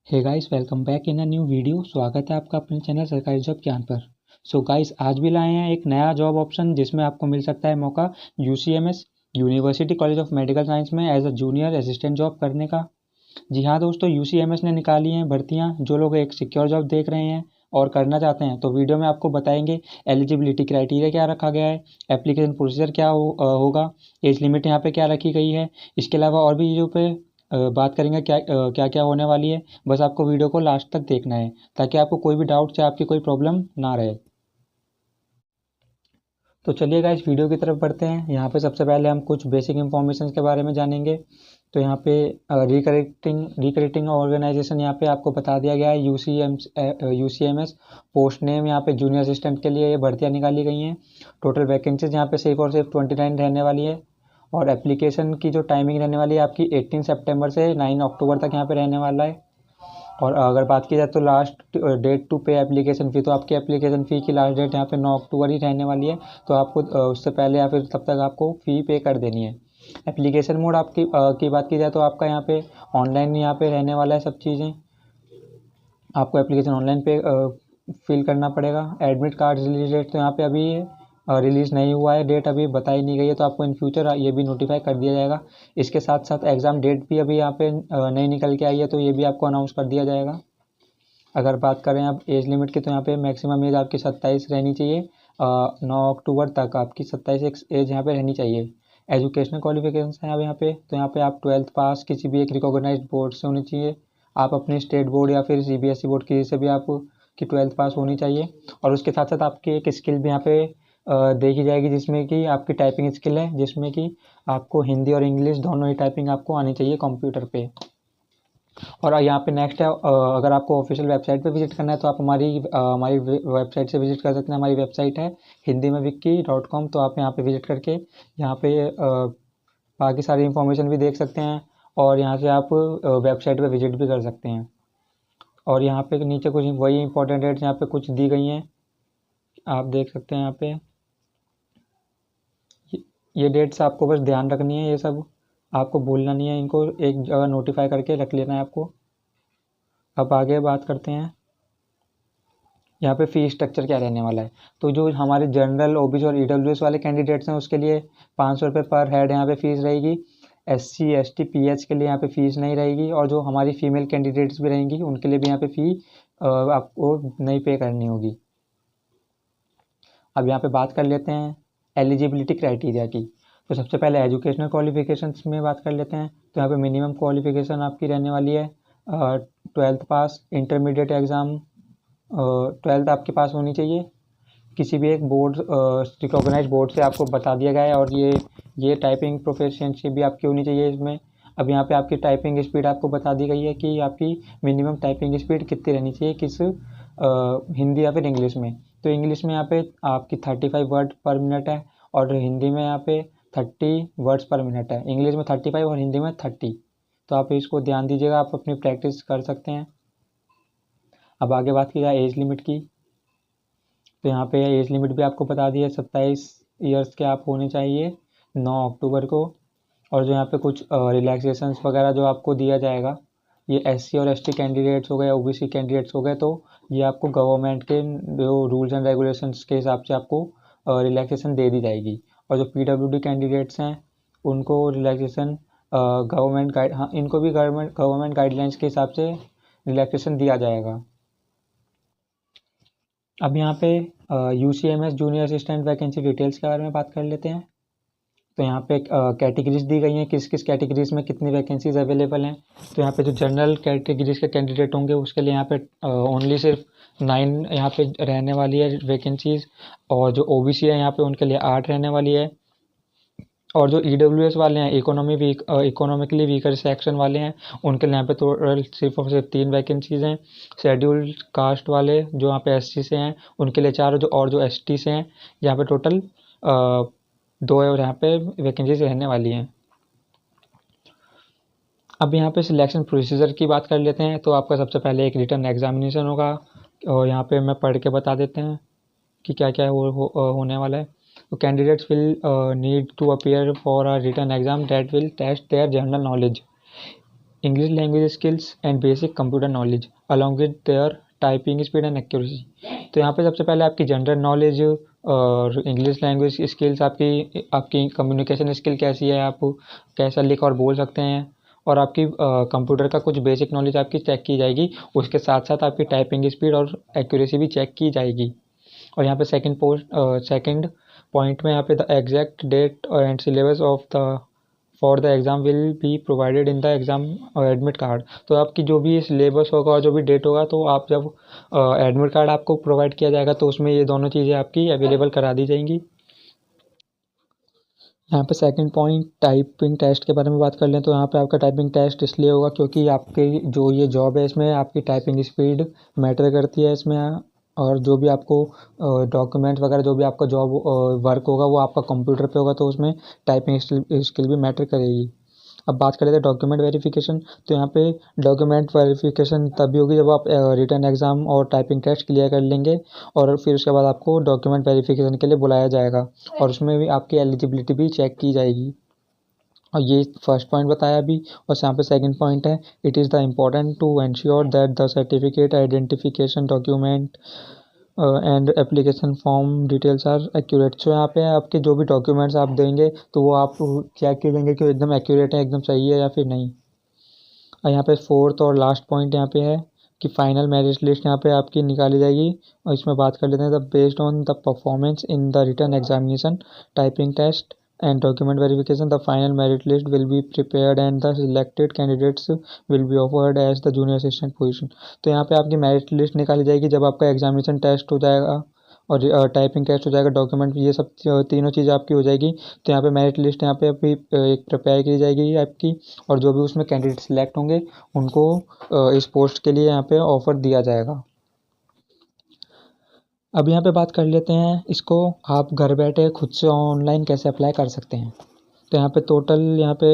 Hey guys, welcome back in a new video. स्वागत है आपका अपने चैनल सरकारी जॉब ज्ञान पर। सो गाइस, आज भी लाए हैं एक नया जॉब ऑप्शन जिसमें आपको मिल सकता है मौका UCMS university college of medical science में as a junior assistant job करने का। जी हाँ दोस्तों, यूसीएमएस ने निकाली हैं भर्तियाँ। जो लोग एक सिक्योर जॉब देख रहे हैं और करना चाहते हैं तो वीडियो में आपको बताएंगे एलिजिबिलिटी क्राइटेरिया क्या रखा गया है, एप्लीकेशन प्रोसीजर क्या होगा, एज लिमिट यहाँ पे क्या रखी गई है। इसके अलावा और भी चीज़ों पे बात करेंगे क्या क्या होने वाली है। बस आपको वीडियो को लास्ट तक देखना है ताकि आपको कोई भी डाउट या आपकी कोई प्रॉब्लम ना रहे। तो चलिए गाइस, वीडियो की तरफ बढ़ते हैं। यहाँ पे सबसे पहले हम कुछ बेसिक इंफॉर्मेशन के बारे में जानेंगे। तो यहाँ पे रिकरेक्टिंग ऑर्गेनाइजेशन यहाँ पे आपको बता दिया गया है यूसीएमएस। पोस्ट नेम यहाँ पे जूनियर असिस्टेंट के लिए ये भर्तियाँ निकाली गई हैं। टोटल वैकेंसीज यहाँ पे सिर्फ और सिर्फ 29 रहने वाली है। और एप्लीकेशन की जो टाइमिंग रहने वाली है आपकी 18 सितंबर से 9 अक्टूबर तक यहाँ पे रहने वाला है। और अगर बात की जाए तो लास्ट डेट टू पे एप्लीकेशन फ़ी, तो आपकी एप्लीकेशन फ़ी की लास्ट डेट यहाँ पे 9 अक्टूबर ही रहने वाली है। तो आपको उससे पहले या फिर तब तक आपको फ़ी पे कर देनी है। एप्लीकेशन मोड की बात की जाए तो आपका यहाँ पे ऑनलाइन यहाँ पे रहने वाला है सब चीज़ें। आपको एप्लीकेशन ऑनलाइन पे फिल करना पड़ेगा। एडमिट कार्ड रिलीज डेट तो यहाँ पे अभी रिलीज़ नहीं हुआ है, डेट अभी बताई नहीं गई है, तो आपको इन फ्यूचर ये भी नोटिफाई कर दिया जाएगा। इसके साथ साथ एग्ज़ाम डेट भी अभी यहाँ पे नहीं निकल के आई है, तो ये भी आपको अनाउंस कर दिया जाएगा। अगर बात करें आप एज लिमिट की तो यहाँ पे मैक्सिमम एज आपकी 27 रहनी चाहिए। 9 अक्टूबर तक आपकी 27 एज यहाँ पे रहनी चाहिए। एजुकेशनल क्वालिफिकेशन है अब यहाँ पे, तो यहाँ पे आप 12th पास किसी भी एक रिकॉग्नाइज्ड बोर्ड से होनी चाहिए। आप अपने स्टेट बोर्ड या फिर सीबीएसई बोर्ड की से भी आपकी 12th पास होनी चाहिए। और उसके साथ साथ आपकी एक स्किल भी यहाँ पे देखी जाएगी, जिसमें कि आपकी टाइपिंग स्किल है, जिसमें कि आपको हिंदी और इंग्लिश दोनों ही टाइपिंग आपको आनी चाहिए कंप्यूटर पे। और यहाँ पे नेक्स्ट है, अगर आपको ऑफिशियल वेबसाइट पे विजिट करना है तो आप हमारी वेबसाइट से विजिट कर सकते हैं। हमारी वेबसाइट है हिंदी में wiki.com। तो आप यहाँ पे विजिट करके यहाँ पे बाकी सारी इन्फॉर्मेशन भी देख सकते हैं और यहाँ से आप वेबसाइट पे विजिट भी कर सकते हैं। और यहाँ पे नीचे कुछ वही इंपॉर्टेंट डेट्स यहाँ पे कुछ दी गई हैं, आप देख सकते हैं यहाँ पे। ये डेट्स आपको बस ध्यान रखनी है, ये सब आपको भूलना नहीं है, इनको एक जगह नोटिफाई करके रख लेना है आपको। अब आगे बात करते हैं यहाँ पे फ़ी स्ट्रक्चर क्या रहने वाला है। तो जो हमारे जनरल ओबीसी और ईडब्ल्यूएस वाले कैंडिडेट्स हैं उसके लिए 500 रुपये पर हेड यहाँ पे फ़ीस रहेगी। एससी एसटी पीएच के लिए यहाँ पे फ़ीस नहीं रहेगी। और जो हमारी फीमेल कैंडिडेट्स भी रहेंगी उनके लिए भी यहाँ पे फ़ी आपको नहीं पे करनी होगी। अब यहाँ पे बात कर लेते हैं एलिजिबिलिटी क्राइटेरिया की। तो सबसे पहले एजुकेशनल क्वालिफिकेशंस में बात कर लेते हैं। तो यहाँ पे मिनिमम क्वालिफिकेशन आपकी रहने वाली है 12th पास। इंटरमीडिएट एग्ज़ाम 12th आपके पास होनी चाहिए किसी भी एक बोर्ड रिकॉग्नाइज बोर्ड से, आपको बता दिया गया है। और ये टाइपिंग प्रोफिशिएंसी भी आपकी होनी चाहिए इसमें। अब यहाँ पे आपकी टाइपिंग स्पीड आपको बता दी गई है कि आपकी मिनिमम टाइपिंग स्पीड कितनी रहनी चाहिए, किस हिंदी या फिर इंग्लिश में। तो इंग्लिश में यहाँ पे आपकी 35 वर्ड पर मिनट है और हिंदी में यहाँ पे 30 वर्ड्स पर मिनट है। इंग्लिश में 35 और हिंदी में 30। तो आप इसको ध्यान दीजिएगा, आप अपनी प्रैक्टिस कर सकते हैं। अब आगे बात की जाए एज लिमिट की, तो यहाँ पे एज लिमिट भी आपको बता दी है, 27 ईयर्स के आप होने चाहिए 9 अक्टूबर को। और जो यहाँ पे कुछ रिलैक्सेशंस वगैरह जो आपको दिया जाएगा, ये एससी और एसटी कैंडिडेट्स हो गए, ओबीसी कैंडिडेट्स हो गए, तो ये आपको गवर्नमेंट के जो रूल्स एंड रेगुलेशंस के हिसाब से आपको रिलैक्सेशन दे दी जाएगी। और जो पीडब्ल्यूडी कैंडिडेट्स हैं उनको रिलैक्सेशन गवर्नमेंट गाइड, हाँ, इनको भी गवर्नमेंट गाइडलाइंस के हिसाब से रिलैक्सेशन दिया जाएगा। अब यहाँ पे UCMS junior assistant vacancy details के बारे में बात कर लेते हैं। तो यहाँ पे कैटेगरीज दी गई हैं, किस किस कैटेगरीज में कितनी वैकेंसीज अवेलेबल हैं। तो यहाँ पे जो जनरल कैटेगरीज के कैंडिडेट होंगे उसके लिए यहाँ पे ओनली सिर्फ 9 यहाँ पे रहने वाली है वैकेंसीज। और जो ओबीसी है यहाँ पे उनके लिए 8 रहने वाली है। और जो ईडब्ल्यूएस वाले हैं, इकोनॉमिकली वीकर सेक्शन वाले हैं, उनके लिए यहाँ पे टोटल सिर्फ और सिर्फ 3 वैकेंसीज हैं। शेड्यूल्ड कास्ट वाले जो यहाँ पे एससी से हैं उनके लिए 4, और जो एसटी से हैं यहाँ पे टोटल 2 है और यहाँ पे वैकेंसीज रहने वाली हैं। अब यहाँ पे सिलेक्शन प्रोसीजर की बात कर लेते हैं। तो आपका सबसे पहले एक रिटन एग्जामिनेशन होगा और यहाँ पे मैं पढ़ के बता देते हैं कि क्या क्या होने वाला है। तो candidates will need to appear for a written exam that will test their general knowledge. English language skills and basic computer knowledge along with their typing speed and accuracy. तो यहाँ पे सबसे पहले आपकी जनरल नॉलेज और English language skills, आपकी आपकी communication skill कैसी है, आप कैसा लिख और बोल सकते हैं, और आपकी कंप्यूटर का कुछ बेसिक नॉलेज आपकी चेक की जाएगी। उसके साथ साथ आपकी टाइपिंग स्पीड और एक्यूरेसी भी चेक की जाएगी। और यहाँ पे सेकंड पॉइंट में यहाँ पे the exact date and syllabus of the for the exam will be provided in the exam admit card. तो आपकी जो भी सिलेबस होगा और जो भी डेट होगा, तो आप जब एडमिट कार्ड आपको प्रोवाइड किया जाएगा तो उसमें ये दोनों चीज़ें आपकी अवेलेबल करा दी जाएंगी। यहाँ पे सेकंड पॉइंट टाइपिंग टेस्ट के बारे में बात कर लें, तो यहाँ पे आपका टाइपिंग टेस्ट इसलिए होगा क्योंकि आपकी जो ये जॉब है इसमें आपकी टाइपिंग स्पीड मैटर करती है इसमें। और जो भी आपको डॉक्यूमेंट वगैरह जो भी आपका जॉब वर्क होगा वो आपका कंप्यूटर पे होगा, तो उसमें टाइपिंग स्किल भी मैटर करेगी। अब बात कर लेते हैं डॉक्यूमेंट वेरिफिकेशन। तो यहाँ पे डॉक्यूमेंट वेरिफिकेशन तभी होगी जब आप रिटन एग्ज़ाम और टाइपिंग टेस्ट क्लियर कर लेंगे, और फिर उसके बाद आपको डॉक्यूमेंट वेरिफिकेशन के लिए बुलाया जाएगा, और उसमें भी आपकी एलिजिबिलिटी भी चेक की जाएगी। और ये फर्स्ट पॉइंट बताया अभी। और यहाँ पे सेकंड पॉइंट है, it is the important to ensure that the certificate identification document and application form details are accurate. So यहाँ पे आपके जो भी डॉक्यूमेंट्स आप देंगे तो वो आप चेक कर देंगे कि एकदम एक्यूरेट है, एकदम सही है या फिर नहीं। और यहाँ पे फोर्थ और लास्ट पॉइंट यहाँ पे है कि फाइनल मेरिट लिस्ट यहाँ पे आपकी निकाली जाएगी। और इसमें बात कर लेते हैं, the based on the performance in the written examination, typing test and document verification, the final merit list will be prepared and the selected candidates will be offered as the junior assistant position। तो यहाँ पे आपकी merit list निकाली जाएगी जब आपका examination test हो जाएगा और टाइपिंग टेस्ट हो जाएगा, डॉक्यूमेंट ये सब तीनों चीज़ें आपकी हो जाएगी। तो यहाँ पे मेरिट लिस्ट यहाँ पे अभी एक प्रिपेयर की जाएगी आपकी, और जो भी उसमें कैंडिडेट सिलेक्ट होंगे उनको इस पोस्ट के लिए यहाँ पे ऑफ़र दिया जाएगा। अब यहाँ पे बात कर लेते हैं इसको आप घर बैठे खुद से ऑनलाइन कैसे अप्लाई कर सकते हैं। तो यहाँ पे टोटल यहाँ पे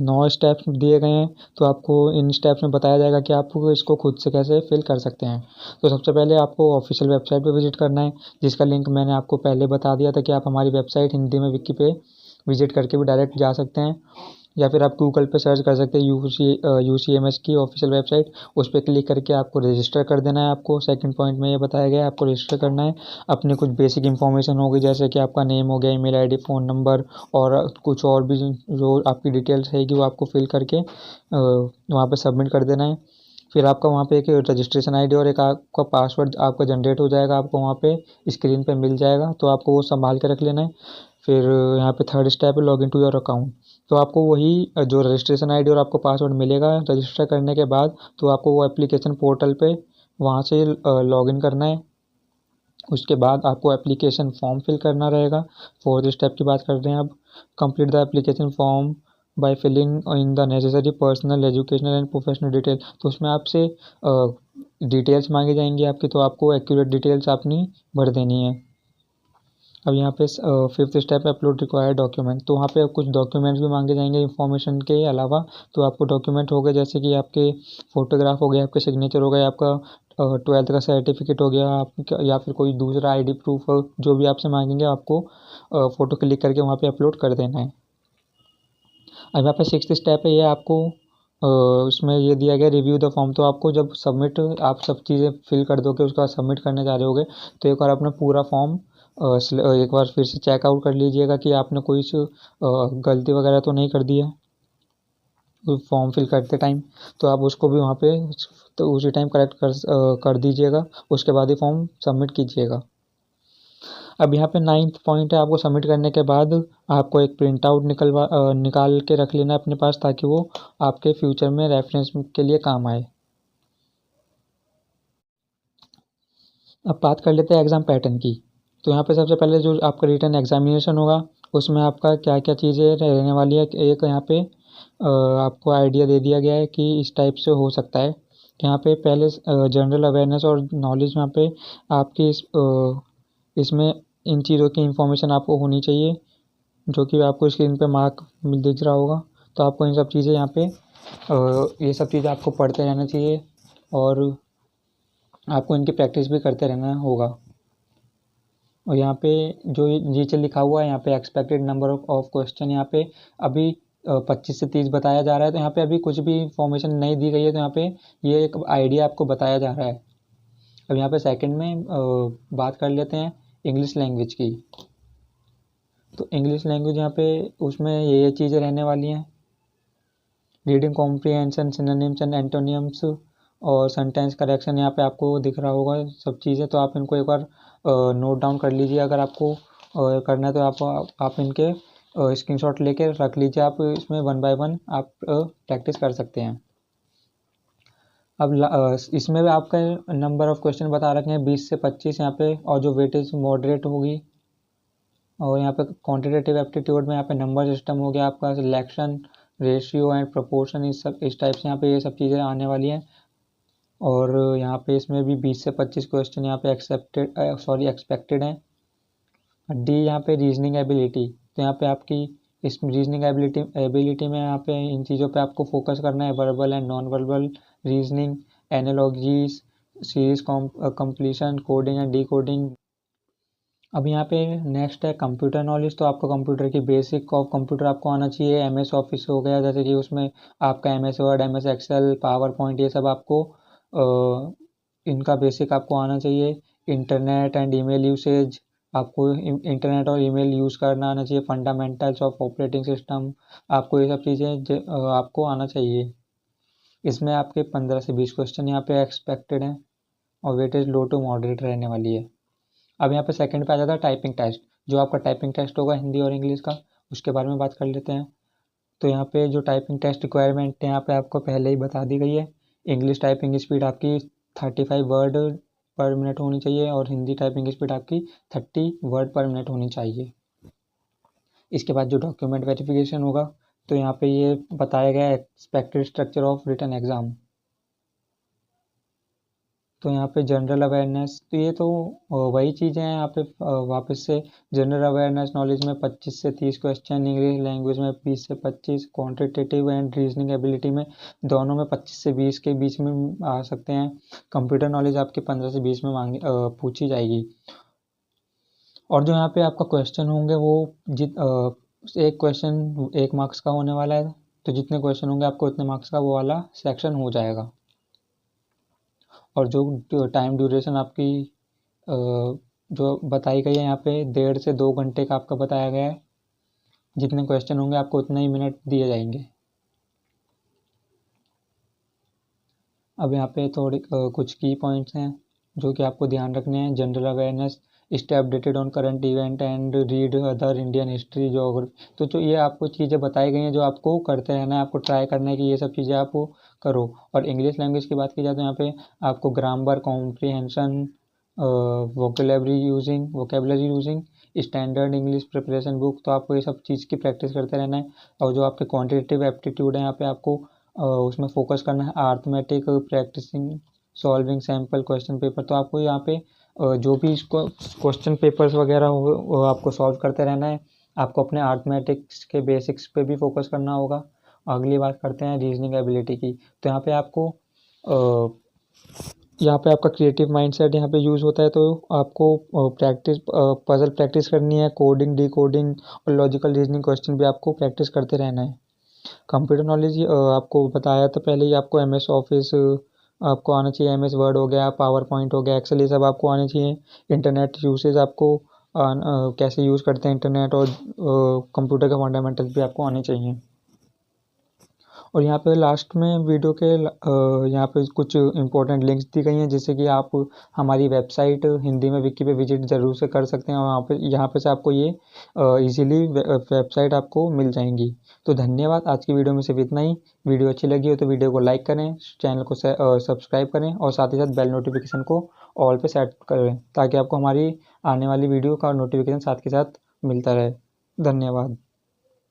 9 स्टेप्स दिए गए हैं। तो आपको इन स्टेप्स में बताया जाएगा कि आप इसको खुद से कैसे फिल कर सकते हैं। तो सबसे पहले आपको ऑफिशियल वेबसाइट पे विजिट करना है, जिसका लिंक मैंने आपको पहले बता दिया था कि आप हमारी वेबसाइट हिंदी में विकी पे विजिट करके भी डायरेक्ट जा सकते हैं, या फिर आप गूगल पे सर्च कर सकते हैं UCMS की ऑफिशियल वेबसाइट। उस पर क्लिक करके आपको रजिस्टर कर देना है। आपको सेकंड पॉइंट में ये बताया गया है आपको रजिस्टर करना है। अपनी कुछ बेसिक इन्फॉर्मेशन होगी, जैसे कि आपका नेम हो गया, ईमेल आईडी, फ़ोन नंबर, और कुछ और भी जो आपकी डिटेल्स रहेगी वो आपको फिल करके वहाँ पर सबमिट कर देना है। फिर आपका वहाँ पे एक रजिस्ट्रेशन आईडी और एक आपका पासवर्ड आपका जनरेट हो जाएगा, आपको वहाँ पे स्क्रीन पे मिल जाएगा, तो आपको वो संभाल के रख लेना है। फिर यहाँ पे थर्ड स्टेप है लॉगिन टू योर अकाउंट। तो आपको वही जो रजिस्ट्रेशन आईडी और आपको पासवर्ड मिलेगा रजिस्टर करने के बाद, तो आपको वो एप्लीकेशन पोर्टल पे वहाँ से लॉगिन करना है। उसके बाद आपको एप्लीकेशन फॉर्म फिल करना रहेगा। फोर्थ स्टेप की बात करते हैं अब, complete the application form by filling in the necessary personal educational and professional detail. तो उसमें आपसे डिटेल्स मांगी जाएंगी आपकी, तो आपको एक्यूरेट डिटेल्स अपनी भर देनी है। अब यहाँ पे फिफ्थ स्टेप है अपलोड रिक्वायर्ड डॉक्यूमेंट। तो वहाँ पे कुछ डॉक्यूमेंट्स भी मांगे जाएंगे इन्फॉर्मेशन के अलावा। तो आपको डॉक्यूमेंट हो गए जैसे कि आपके फ़ोटोग्राफ हो गया, आपके सिग्नेचर हो गए, आपका 12th का सर्टिफिकेट हो गया, आप या फिर कोई दूसरा आईडी प्रूफ जो भी आपसे मांगेंगे आपको फ़ोटो क्लिक करके वहाँ पे अपलोड कर देना है। अब यहाँ पे सिक्स्थ स्टेप है, ये आपको उसमें ये दिया गया रिव्यू द फॉर्म। तो आपको जब सबमिट आप सब चीज़ें फिल कर दोगे, उसके बाद सबमिट करने जा रहे होगे, तो एक बार अपना पूरा फॉर्म एक बार फिर से चेकआउट कर लीजिएगा कि आपने कोई गलती वगैरह तो नहीं कर दी है फॉर्म फिल करते टाइम। तो आप उसको भी वहाँ पे तो उसी टाइम करेक्ट कर दीजिएगा, उसके बाद ही फॉर्म सबमिट कीजिएगा। अब यहाँ पे 9th पॉइंट है, आपको सबमिट करने के बाद आपको एक प्रिंट आउट निकाल के रख लेना है अपने पास, ताकि वो आपके फ्यूचर में रेफरेंस के लिए काम आए। अब बात कर लेते हैं एग्ज़ाम पैटर्न की। तो यहाँ पे सबसे पहले जो आपका रिटन एग्जामिनेशन होगा उसमें आपका क्या क्या चीज़ें रहने वाली है। एक यहाँ पे आपको आइडिया दे दिया गया है कि इस टाइप से हो सकता है। यहाँ पे पहले जनरल अवेयरनेस और नॉलेज यहाँ पे आपकी इसमें इन चीज़ों की इंफॉर्मेशन आपको होनी चाहिए, जो कि आपको स्क्रीन पे मार्क दिख रहा होगा। तो आपको इन सब चीज़ें यहाँ पे ये सब चीज़ें आपको पढ़ते रहना चाहिए, और आपको इनकी प्रैक्टिस भी करते रहना होगा। और यहाँ पे जो नीचे लिखा हुआ है यहाँ पे एक्सपेक्टेड नंबर ऑफ क्वेश्चन, यहाँ पे अभी 25 से 30 बताया जा रहा है। तो यहाँ पे अभी कुछ भी इंफॉर्मेशन नहीं दी गई है, तो यहाँ पे ये एक आइडिया आपको बताया जा रहा है। अब यहाँ पे सेकंड में बात कर लेते हैं इंग्लिश लैंग्वेज की। तो इंग्लिश लैंग्वेज यहाँ पे उसमें ये चीज़ें रहने वाली हैं, रीडिंग कॉम्प्रिहेंशन, सिनोनिम्स एंड एंटोनियम्स और सेंटेंस करेक्शन। यहाँ पे आपको दिख रहा होगा सब चीज़ें, तो आप इनको एक बार नोट डाउन कर लीजिए। अगर आपको करना है तो आप इनके स्क्रीनशॉट लेके रख लीजिए। आप इसमें 1 बाय 1 आप प्रैक्टिस कर सकते हैं। अब इसमें भी आपका नंबर ऑफ़ क्वेश्चन बता रखे हैं 20 से 25 यहाँ पे, और जो वेटेज मॉडरेट होगी। और यहाँ पे क्वांटिटेटिव एप्टीट्यूड में यहाँ पे नंबर सिस्टम हो गया आपका, सिलेक्शन, रेशियो एंड प्रोपोर्शन, इस टाइप से यहाँ पे ये सब चीज़ें आने वाली हैं। और यहाँ पे इसमें भी 20 से 25 क्वेश्चन यहाँ पे एक्सपेक्टेड हैं। डी यहाँ पे रीजनिंग एबिलिटी, तो यहाँ पे आपकी इस रीजनिंग एबिलिटी में यहाँ पे इन चीज़ों पे आपको फोकस करना है, verbal and non verbal reasoning, analogies, series completion, coding and decoding. अब यहाँ पे नेक्स्ट है कंप्यूटर नॉलेज। तो आपको कंप्यूटर की बेसिक ऑफ कंप्यूटर आपको आना चाहिए। एमएस ऑफिस हो गया, जैसे कि उसमें आपका MS Word, MS Excel, PowerPoint, ये सब आपको इनका बेसिक आपको आना चाहिए। इंटरनेट एंड ईमेल यूसेज, आपको इंटरनेट और ईमेल यूज़ करना आना चाहिए। फंडामेंटल्स ऑफ ऑपरेटिंग सिस्टम, आपको ये सब चीज़ें आपको आना चाहिए। इसमें आपके 15 से 20 क्वेश्चन यहाँ पे एक्सपेक्टेड हैं और वेटेज लो टू मॉडरेट रहने वाली है। अब यहाँ पे सेकंड पे आ जाता है टाइपिंग टेस्ट। जो आपका टाइपिंग टेस्ट होगा हिंदी और इंग्लिश का, उसके बारे में बात कर लेते हैं। तो यहाँ पे जो टाइपिंग टेस्ट रिक्वायरमेंट है यहाँ पे आपको पहले ही बता दी गई है। इंग्लिश टाइपिंग स्पीड आपकी 35 वर्ड पर मिनट होनी चाहिए और हिंदी टाइपिंग स्पीड आपकी 30 वर्ड पर मिनट होनी चाहिए। इसके बाद जो डॉक्यूमेंट वेरिफिकेशन होगा, तो यहाँ पे ये बताया गया है expected structure of written exam. तो यहाँ पे जनरल अवेयरनेस, तो ये तो वही चीज़ें हैं यहाँ पे वापस से। जनरल अवेयरनेस नॉलेज में 25 से 30 क्वेश्चन, इंग्लिश लैंग्वेज में 20 से 25, क्वांटिटेटिव एंड रीजनिंग एबिलिटी में दोनों में 25 से 20 के बीच में आ सकते हैं। कंप्यूटर नॉलेज आपके 15 से 20 में पूछी जाएगी। और जो यहाँ पे आपका क्वेश्चन होंगे वो एक क्वेश्चन 1 मार्क्स का होने वाला है। तो जितने क्वेश्चन होंगे आपको उतने मार्क्स का वो वाला सेक्शन हो जाएगा। और जो टाइम ड्यूरेशन आपकी जो बताई गई है यहाँ पे 1.5 से 2 घंटे का आपका बताया गया है। जितने क्वेश्चन होंगे आपको उतने ही मिनट दिए जाएंगे। अब यहाँ पे थोड़े कुछ की पॉइंट्स हैं जो कि आपको ध्यान रखने हैं। General awareness, stay updated on current event and read other Indian history, geography. तो जो ये आपको चीज़ें बताई गई हैं जो आपको करते रहना है, आपको ट्राई करना है कि ये सब चीज़ें आप करो। और इंग्लिश लैंग्वेज की बात की जाए तो यहाँ पे आपको grammar, comprehension, vocabulary using, standard English preparation book, तो आपको ये सब चीज़ की प्रैक्टिस करते रहना है। और जो आपके क्वान्टिटेटिव एप्टीट्यूड है यहाँ पे आपको उसमें फोकस करना है। Arithmetic, practicing solving sample question paper, तो आपको यहाँ पे जो भी इसको क्वेश्चन पेपर्स वगैरह हो वो आपको सॉल्व करते रहना है। आपको अपने अर्थमेटिक्स के बेसिक्स पे भी फोकस करना होगा। अगली बात करते हैं रीजनिंग एबिलिटी की। तो यहाँ पे आपका क्रिएटिव माइंडसेट यहाँ पे यूज़ होता है। तो आपको पजल प्रैक्टिस करनी है, कोडिंग, डिकोडिंग और लॉजिकल रीजनिंग क्वेश्चन भी आपको प्रैक्टिस करते रहना है। कंप्यूटर नॉलेज आपको बताया तो पहले ही, आपको एमएस ऑफिस आपको आना चाहिए, एमएस वर्ड हो गया, पावर पॉइंट हो गया, एक्सेल, ये सब आपको आने चाहिए। इंटरनेट यूसेज आपको कैसे यूज़ करते हैं इंटरनेट, और कंप्यूटर के फंडामेंटल्स भी आपको आने चाहिए। और यहाँ पे लास्ट में वीडियो के यहाँ पे कुछ इंपॉर्टेंट लिंक्स दी गई हैं जिससे कि आप हमारी वेबसाइट हिंदी में विकी पे विजिट ज़रूर से कर सकते हैं। और यहाँ पे से आपको ये इजीली वेबसाइट आपको मिल जाएंगी। तो धन्यवाद। आज की वीडियो में सिर्फ इतना ही। वीडियो अच्छी लगी हो तो वीडियो को लाइक करें, चैनल को सब्सक्राइब करें और साथ ही साथ बेल नोटिफिकेशन को ऑल पे सेट करें ताकि आपको हमारी आने वाली वीडियो का नोटिफिकेशन साथ के साथ मिलता रहे। धन्यवाद।